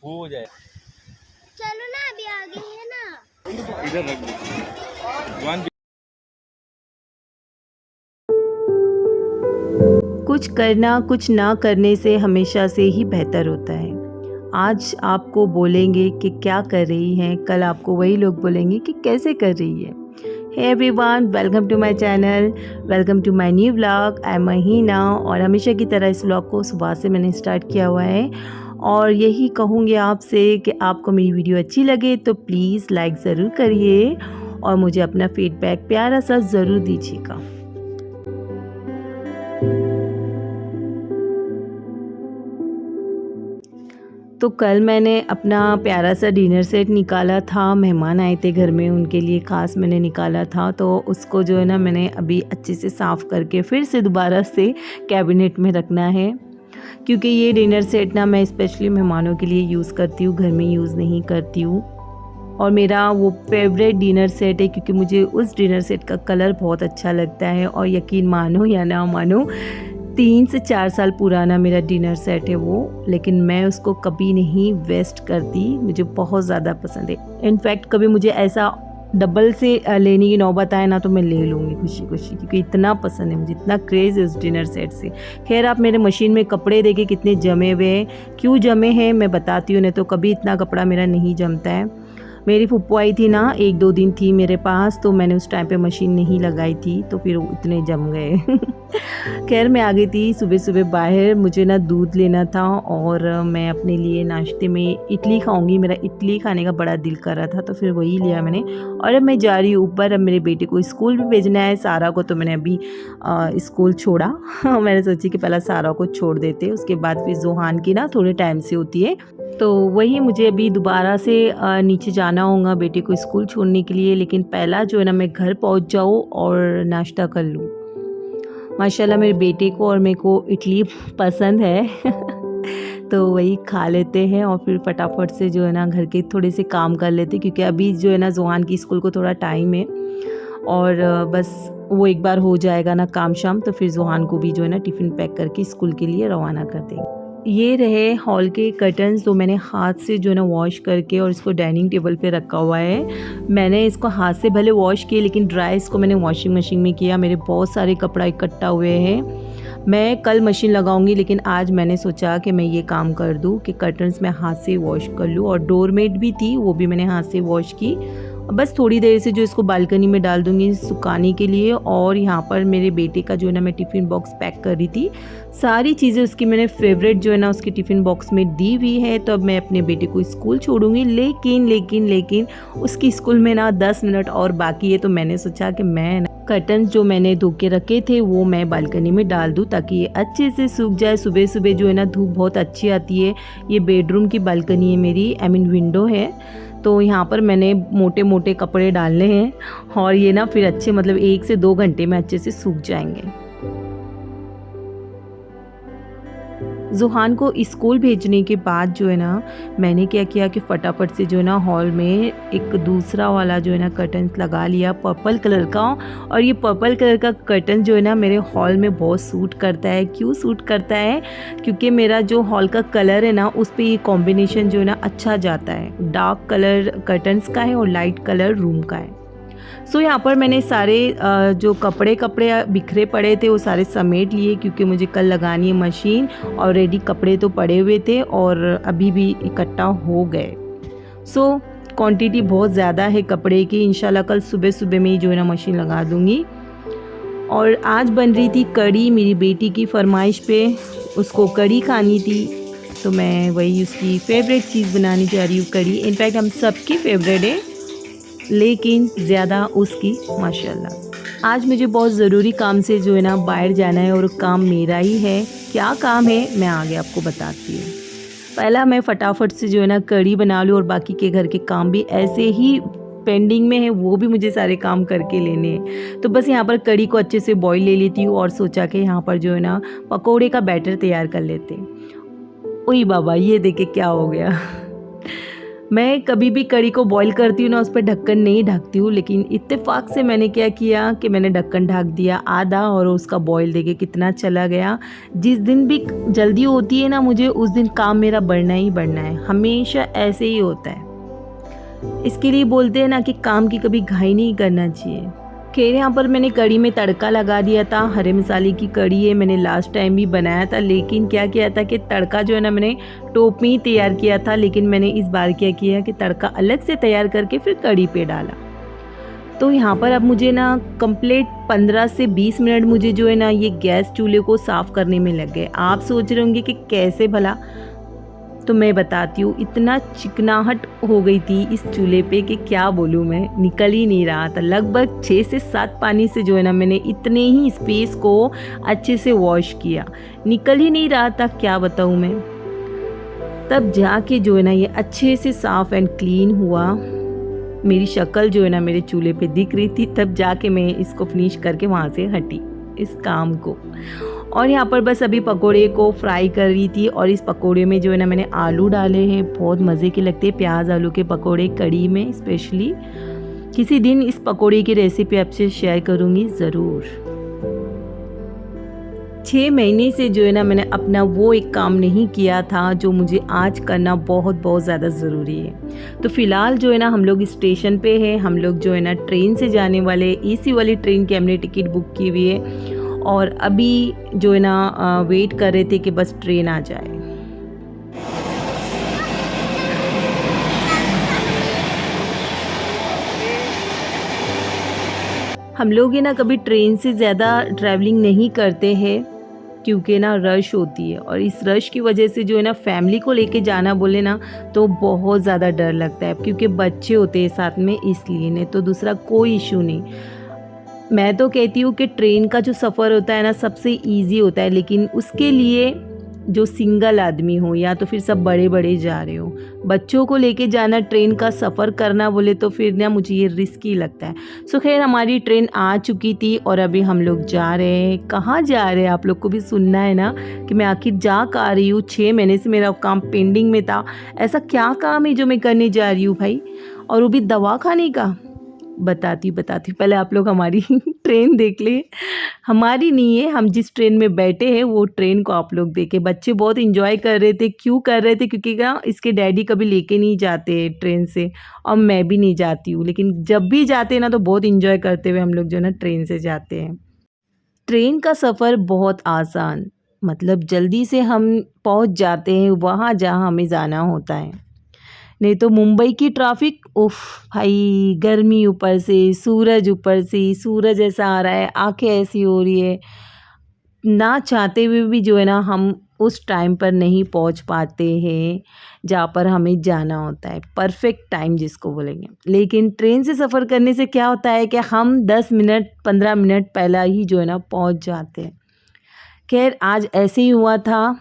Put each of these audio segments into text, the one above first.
हो जाए। चलो ना, अभी आ गई है ना। इधर रख दो वन। कुछ करना कुछ ना करने से हमेशा से ही बेहतर होता है। आज आपको बोलेंगे कि क्या कर रही हैं, कल आपको वही लोग बोलेंगे कि कैसे कर रही है। Hey everyone, welcome to my channel, welcome to my new vlog. I am Mahina और हमेशा की तरह इस व्लॉग को सुबह से मैंने स्टार्ट किया हुआ है और यही कहूँगी आपसे कि आपको मेरी वीडियो अच्छी लगे तो प्लीज़ लाइक ज़रूर करिए और मुझे अपना फीडबैक प्यारा सा ज़रूर दीजिएगा। तो कल मैंने अपना प्यारा सा डिनर सेट निकाला था, मेहमान आए थे घर में, उनके लिए ख़ास मैंने निकाला था। तो उसको जो है ना मैंने अभी अच्छे से साफ़ करके फिर से दोबारा से कैबिनेट में रखना है, क्योंकि ये डिनर सेट ना मैं स्पेशली मेहमानों के लिए यूज़ करती हूँ, घर में यूज़ नहीं करती हूँ। और मेरा वो फेवरेट डिनर सेट है क्योंकि मुझे उस डिनर सेट का कलर बहुत अच्छा लगता है। और यकीन मानो या ना मानो, 3 से 4 साल पुराना मेरा डिनर सेट है वो, लेकिन मैं उसको कभी नहीं वेस्ट करती, मुझे बहुत ज़्यादा पसंद है। इनफैक्ट कभी मुझे ऐसा डबल से लेने की नौबत आए ना तो मैं ले लूँगी खुशी खुशी, क्योंकि इतना पसंद है मुझे, इतना क्रेज़ है उस डिनर सेट से। खैर, आप मेरे मशीन में कपड़े देखे कितने जमे हुए हैं, क्यों जमे हैं मैं बताती हूँ, नहीं तो कभी इतना कपड़ा मेरा नहीं जमता है। मेरी फुप्पो आई थी ना, 1-2 दिन थी मेरे पास, तो मैंने उस टाइम पे मशीन नहीं लगाई थी तो फिर इतने जम गए। खैर, मैं आ गई थी सुबह सुबह बाहर, मुझे ना दूध लेना था और मैं अपने लिए नाश्ते में इडली खाऊंगी, मेरा इडली खाने का बड़ा दिल कर रहा था तो फिर वही लिया मैंने। और अब मैं जा रही हूँ ऊपर, अब मेरे बेटे को स्कूल भी भेजना है। सारा को तो मैंने अभी स्कूल छोड़ा। मैंने सोची कि पहले सारा को छोड़ देते, उसके बाद फिर जोहान की ना थोड़े टाइम से होती है, तो वही मुझे अभी दोबारा से नीचे जाना होगा बेटे को स्कूल छोड़ने के लिए। लेकिन पहला जो है ना मैं घर पहुंच जाऊँ और नाश्ता कर लूँ। माशाल्लाह मेरे बेटे को और मेरे को इडली पसंद है। तो वही खा लेते हैं और फिर फटाफट से जो है ना घर के थोड़े से काम कर लेते हैं, क्योंकि अभी जो है ना जोहान की स्कूल को थोड़ा टाइम है और बस वो एक बार हो जाएगा ना काम शाम, तो फिर जोहान को भी जो है ना टिफ़िन पैक करके स्कूल के लिए रवाना कर देंगे। ये रहे हॉल के कर्टन्स, तो मैंने हाथ से जो है ना वॉश करके और इसको डाइनिंग टेबल पे रखा हुआ है। मैंने इसको हाथ से भले वॉश किए, लेकिन ड्राई इसको मैंने वॉशिंग मशीन में किया। मेरे बहुत सारे कपड़ा इकट्ठा हुए हैं। मैं कल मशीन लगाऊंगी, लेकिन आज मैंने सोचा कि मैं ये काम कर दूं कि कर्टन्स मैं हाथ से वॉश कर लूं। और डोरमेट भी थी, वो भी मैंने हाथ से वॉश की। बस थोड़ी देर से जो इसको बालकनी में डाल दूंगी सुखाने के लिए। और यहाँ पर मेरे बेटे का जो है ना मैं टिफ़िन बॉक्स पैक कर रही थी, सारी चीज़ें उसकी मैंने फेवरेट जो है ना उसके टिफ़िन बॉक्स में दी हुई है। तो अब मैं अपने बेटे को स्कूल छोड़ूंगी, लेकिन उसकी स्कूल में ना 10 मिनट और बाकी है। तो मैंने सोचा कि मैं कर्टन जो मैंने धो के रखे थे वो मैं बालकनी में डाल दूँ ताकि ये अच्छे से सूख जाए। सुबह सुबह जो है ना धूप बहुत अच्छी आती है। ये बेडरूम की बालकनी है मेरी, आई मीन विंडो है, तो यहाँ पर मैंने मोटे मोटे कपड़े डालने हैं और ये ना फिर अच्छे मतलब 1 से 2 घंटे में अच्छे से सूख जाएंगे। जोहान को स्कूल भेजने के बाद जो है ना मैंने क्या किया कि फटाफट से जो है ना हॉल में एक दूसरा वाला जो है ना कर्टन्स लगा लिया पर्पल कलर का। और ये पर्पल कलर का कर्टन जो है ना मेरे हॉल में बहुत सूट करता है। क्यों सूट करता है? क्योंकि मेरा जो हॉल का कलर है ना उस पर ये कॉम्बिनेशन जो है ना अच्छा जाता है। डार्क कलर कर्टन्स का है और लाइट कलर रूम का है। सो यहाँ पर मैंने सारे जो कपड़े बिखरे पड़े थे वो सारे समेट लिए, क्योंकि मुझे कल लगानी है मशीन। ऑलरेडी कपड़े तो पड़े हुए थे और अभी भी इकट्ठा हो गए। सो क्वांटिटी बहुत ज़्यादा है कपड़े की। इंशाल्लाह कल सुबह सुबह में ही जो है ना मशीन लगा दूँगी। और आज बन रही थी कड़ी, मेरी बेटी की फरमाइश पे उसको कड़ी खानी थी, तो मैं वही उसकी फेवरेट चीज़ बनाने जा रही हूँ, कड़ी। इनफैक्ट हम सबकी फेवरेट है, लेकिन ज़्यादा उसकी माशाल्लाह। आज मुझे बहुत ज़रूरी काम से जो है ना बाहर जाना है और काम मेरा ही है। क्या काम है मैं आगे आपको बताती हूँ। पहला मैं फटाफट से जो है ना कड़ी बना लूँ और बाकी के घर के काम भी ऐसे ही पेंडिंग में है, वो भी मुझे सारे काम करके लेने हैं। तो बस यहाँ पर कड़ी को अच्छे से बॉईल ले लेती हूँ और सोचा कि यहाँ पर जो है ना पकौड़े का बैटर तैयार कर लेते हैं। ओही बाबा, ये देखे क्या हो गया। मैं कभी भी कढ़ी को बॉईल करती हूँ ना, उस पर ढक्कन नहीं ढकती हूँ, लेकिन इत्तेफाक से मैंने क्या किया कि मैंने ढक्कन ढक दिया आधा और उसका बॉईल देखिए कितना चला गया। जिस दिन भी जल्दी होती है ना मुझे, उस दिन काम मेरा बढ़ना ही बढ़ना है, हमेशा ऐसे ही होता है। इसके लिए बोलते हैं ना कि काम की कभी घाई नहीं करना चाहिए। खैर यहाँ पर मैंने कढ़ी में तड़का लगा दिया था। हरे मसाले की कढ़ी है, मैंने लास्ट टाइम भी बनाया था, लेकिन क्या किया था कि तड़का जो है ना मैंने टोप में ही तैयार किया था, लेकिन मैंने इस बार क्या किया कि तड़का अलग से तैयार करके फिर कढ़ी पे डाला। तो यहाँ पर अब मुझे ना कंप्लीट 15 से 20 मिनट मुझे जो है ना ये गैस चूल्हे को साफ़ करने में लग गए। आप सोच रहे होंगे कि कैसे भला, तो मैं बताती हूँ। इतना चिकनाहट हो गई थी इस चूल्हे पे कि क्या बोलूँ मैं, निकल ही नहीं रहा था। लगभग 6 से 7 पानी से जो है ना मैंने इतने ही स्पेस को अच्छे से वॉश किया, निकल ही नहीं रहा था, क्या बताऊँ मैं। तब जाके जो है ना ये अच्छे से साफ़ एंड क्लीन हुआ। मेरी शक्ल जो है ना मेरे चूल्हे पे दिख रही थी, तब जाके मैं इसको फिनिश करके वहाँ से हटी इस काम को। और यहाँ पर बस अभी पकोड़े को फ्राई कर रही थी, और इस पकोड़े में जो है ना मैंने आलू डाले हैं, बहुत मज़े के लगते हैं प्याज आलू के पकोड़े कढ़ी में स्पेशली। किसी दिन इस पकोड़े की रेसिपी आपसे शेयर करूँगी ज़रूर। 6 महीने से जो है ना मैंने अपना वो एक काम नहीं किया था जो मुझे आज करना बहुत ज़्यादा ज़रूरी है। तो फ़िलहाल जो है ना हम लोग स्टेशन पे हैं, हम लोग जो है ना ट्रेन से जाने वाले, एसी वाली ट्रेन की हमने टिकट बुक की हुई है, और अभी जो है ना वेट कर रहे थे कि बस ट्रेन आ जाए। हम लोग ये ना कभी ट्रेन से ज़्यादा ट्रैवलिंग नहीं करते हैं, क्योंकि ना रश होती है, और इस रश की वजह से जो है ना फैमिली को लेके जाना बोले ना तो बहुत ज़्यादा डर लगता है, क्योंकि बच्चे होते हैं साथ में, इसलिए। नहीं तो दूसरा कोई इशू नहीं। मैं तो कहती हूँ कि ट्रेन का जो सफ़र होता है ना सबसे इजी होता है, लेकिन उसके लिए जो सिंगल आदमी हो या तो फिर सब बड़े बड़े जा रहे हो, बच्चों को लेके जाना ट्रेन का सफ़र करना बोले तो फिर ना मुझे ये रिस्की लगता है। सो खैर हमारी ट्रेन आ चुकी थी और अभी हम लोग जा रहे हैं। कहाँ जा रहे हैं आप लोग को भी सुनना है ना कि मैं आखिर जा कहाँ रही हूँ। 6 महीने से मेरा काम पेंडिंग में था। ऐसा क्या काम है जो मैं करने जा रही हूँ भाई, और वो भी दवा खाने का। बताती पहले आप लोग हमारी ट्रेन देख ले। हमारी नहीं है, हम जिस ट्रेन में बैठे हैं वो ट्रेन को आप लोग देखे। बच्चे बहुत इंजॉय कर रहे थे। क्यों कर रहे थे? क्योंकि ना इसके डैडी कभी लेके नहीं जाते ट्रेन से, और मैं भी नहीं जाती हूँ, लेकिन जब भी जाते हैं ना तो बहुत इंजॉय करते हुए हम लोग जो है ना ट्रेन से जाते हैं। ट्रेन का सफ़र बहुत आसान, मतलब जल्दी से हम पहुँच जाते हैं वहाँ जहाँ हमें जाना होता है। नहीं तो मुंबई की ट्रैफिक, उफ़ भाई, गर्मी ऊपर से सूरज ऐसा आ रहा है, आंखें ऐसी हो रही है, ना चाहते हुए भी जो है ना हम उस टाइम पर नहीं पहुंच पाते हैं जहाँ पर हमें जाना होता है, परफेक्ट टाइम जिसको बोलेंगे। लेकिन ट्रेन से सफ़र करने से क्या होता है कि हम 10 मिनट 15 मिनट पहला ही जो है ना पहुंच जाते हैं। खैर आज ऐसे ही हुआ था।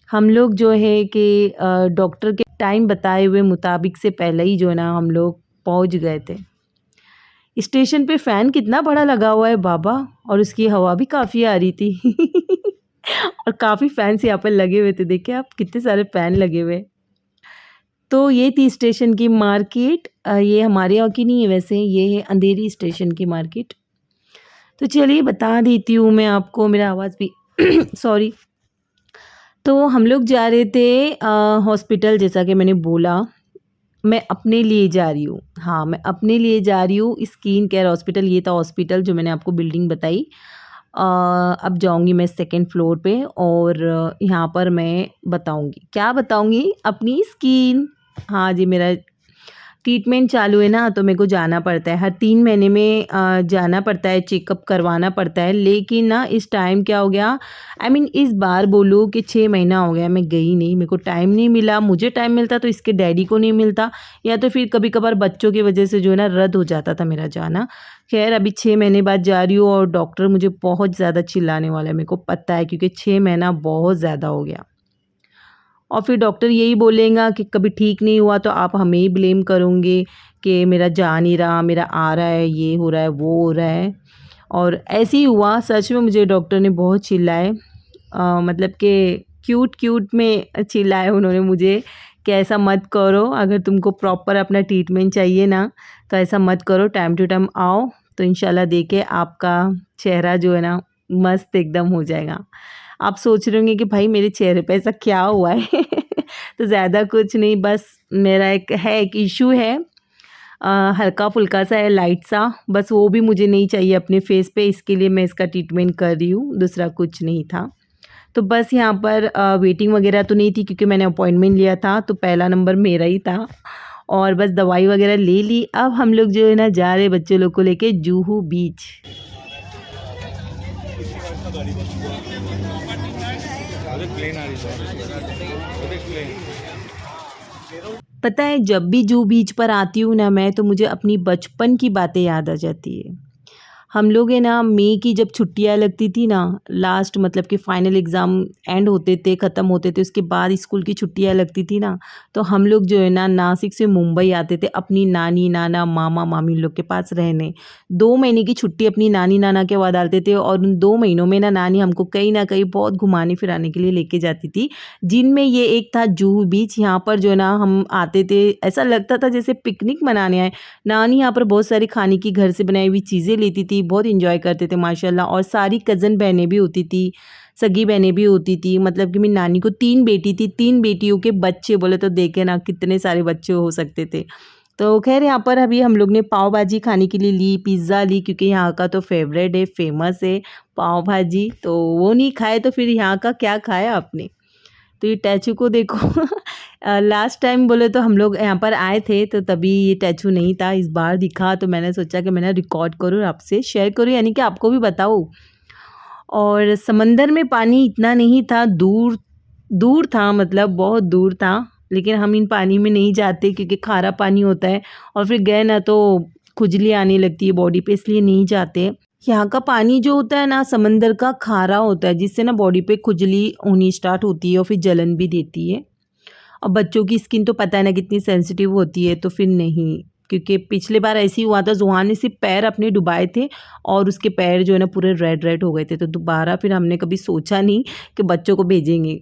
हम लोग जो है कि डॉक्टर के टाइम बताए हुए मुताबिक से पहले ही जो है ना हम लोग पहुंच गए थे। स्टेशन पे फ़ैन कितना बड़ा लगा हुआ है बाबा, और उसकी हवा भी काफ़ी आ रही थी और काफ़ी फ़ैन्स यहाँ पर लगे हुए थे। देखिए आप, कितने सारे फ़ैन लगे हुए। तो ये थी स्टेशन की मार्केट। ये हमारे यहाँ की नहीं है वैसे, ये है अंधेरी स्टेशन की मार्केट। तो चलिए बता देती हूँ मैं आपको, मेरा आवाज़ भी सॉरी। तो हम लोग जा रहे थे हॉस्पिटल, जैसा कि मैंने बोला। मैं अपने लिए जा रही हूँ, हाँ मैं अपने लिए जा रही हूँ। स्किन केयर हॉस्पिटल, ये था हॉस्पिटल जो मैंने आपको बिल्डिंग बताई। अब जाऊँगी मैं सेकंड फ्लोर पे, और यहाँ पर मैं बताऊँगी, क्या बताऊँगी, अपनी स्किन। हाँ जी, मेरा ट्रीटमेंट चालू है ना, तो मेरे को जाना पड़ता है हर 3 महीने में, जाना पड़ता है, चेकअप करवाना पड़ता है। लेकिन ना इस टाइम क्या हो गया, इस बार बोलूँ कि 6 महीना हो गया मैं गई नहीं, मेरे को टाइम नहीं मिला। मुझे टाइम मिलता तो इसके डैडी को नहीं मिलता, या तो फिर कभी कभार बच्चों की वजह से जो है ना रद्द हो जाता था मेरा जाना। खैर अभी 6 महीने बाद जा रही हूँ, और डॉक्टर मुझे बहुत ज़्यादा चिल्लाने वाला है, मेरे को पता है, क्योंकि 6 महीना बहुत ज़्यादा हो गया। और फिर डॉक्टर यही बोलेगा कि कभी ठीक नहीं हुआ तो आप हमें ही ब्लेम करोगे कि मेरा जा नहीं रहा, मेरा आ रहा है, ये हो रहा है, वो हो रहा है। और ऐसे ही हुआ, सच में मुझे डॉक्टर ने बहुत चिल्लाए, मतलब कि क्यूट में चिल्लाए उन्होंने मुझे कि ऐसा मत करो, अगर तुमको प्रॉपर अपना ट्रीटमेंट चाहिए ना तो ऐसा मत करो, टाइम टू टाइम आओ तो इंशाल्लाह देखे आपका चेहरा जो है ना मस्त एकदम हो जाएगा। आप सोच रहे होंगे कि भाई मेरे चेहरे पे ऐसा क्या हुआ है तो ज़्यादा कुछ नहीं, बस मेरा एक इशू है, हल्का फुल्का सा है, लाइट सा, बस वो भी मुझे नहीं चाहिए अपने फेस पे, इसके लिए मैं इसका ट्रीटमेंट कर रही हूँ, दूसरा कुछ नहीं था। तो बस यहाँ पर वेटिंग वगैरह तो नहीं थी क्योंकि मैंने अपॉइंटमेंट लिया था तो पहला नंबर मेरा ही था, और बस दवाई वगैरह ले ली। अब हम लोग जो है ना जा रहे बच्चों लोग को लेके जुहू बीच। पता है जब भी जुहू बीच पर आती हूँ ना मैं, तो मुझे अपनी बचपन की बातें याद आ जाती है। हम लोग है ना मई की जब छुट्टियाँ लगती थी ना, लास्ट मतलब कि फाइनल एग्ज़ाम एंड होते थे, ख़त्म होते थे, उसके बाद स्कूल की छुट्टियाँ लगती थी ना, तो हम लोग जो है ना नासिक से मुंबई आते थे अपनी नानी नाना मामा मामी लोग के पास रहने। 2 महीने की छुट्टी अपनी नानी नाना के बाद डालते थे, और उन 2 महीनों में ना नानी हमको कहीं ना कहीं बहुत घुमाने फिराने के लिए लेके जाती थी, जिनमें ये एक था जुहू बीच। यहाँ पर जो है ना हम आते थे, ऐसा लगता था जैसे पिकनिक मनाने आए। नानी यहाँ पर बहुत सारी खाने की घर से बनाई हुई चीज़ें लेती थी, बहुत एंजॉय करते थे माशाल्लाह। और सारी कज़न बहनें भी होती थी, सगी बहनें भी होती थी, मतलब कि मेरी नानी को 3 बेटी थी, 3 बेटियों के बच्चे, बोले तो देखे ना कितने सारे बच्चे हो सकते थे। तो खैर यहाँ पर अभी हम लोग ने पाव भाजी खाने के लिए ली, पिज़्ज़ा ली, क्योंकि यहाँ का तो फेवरेट है, फेमस है पाव भाजी, तो वो नहीं खाए तो फिर यहाँ का क्या खाया आपने। तो ये टैचू को देखो लास्ट टाइम बोले तो हम लोग यहाँ पर आए थे तो तभी ये टैचू नहीं था, इस बार दिखा तो मैंने सोचा कि मैंने रिकॉर्ड करूँ, आपसे शेयर करूँ, यानी कि आपको भी बताऊँ। और समंदर में पानी इतना नहीं था, दूर दूर था, मतलब बहुत दूर था, लेकिन हम इन पानी में नहीं जाते क्योंकि खारा पानी होता है, और फिर गए ना तो खुजली आने लगती है बॉडी पे, इसलिए नहीं जाते। यहाँ का पानी जो होता है ना समंदर का खारा होता है, जिससे ना बॉडी पे खुजली होनी स्टार्ट होती है और फिर जलन भी देती है। और बच्चों की स्किन तो पता है ना कितनी सेंसिटिव होती है, तो फिर नहीं, क्योंकि पिछले बार ऐसे ही हुआ था, जुहान ने सिर्फ पैर अपने डुबाए थे और उसके पैर जो है ना पूरे रेड रेड हो गए थे, तो दोबारा फिर हमने कभी सोचा नहीं कि बच्चों को भेजेंगे।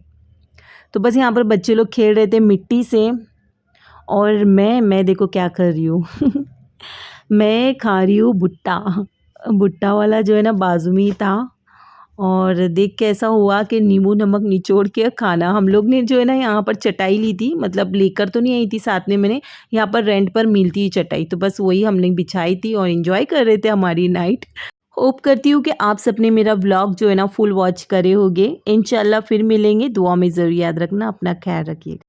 तो बस यहाँ पर बच्चे लोग खेल रहे थे मिट्टी से, और मैं देखो क्या कर रही हूँ मैं खा रही हूँ भुट्टा। भुट्टा वाला जो है ना बाजू में ही था, और देख के ऐसा हुआ कि नींबू नमक निचोड़ के खाना। हम लोग ने जो है ना यहाँ पर चटाई ली थी, मतलब लेकर तो नहीं आई थी साथ में, मैंने यहाँ पर रेंट पर मिलती है चटाई, तो बस वही हमने बिछाई थी और एंजॉय कर रहे थे हमारी नाइट। होप करती हूँ कि आप सबने मेरा व्लॉग जो है ना फुल वॉच करे होगे। इंशाल्लाह फिर मिलेंगे, दुआ में ज़रूर याद रखना, अपना ख्याल रखिएगा।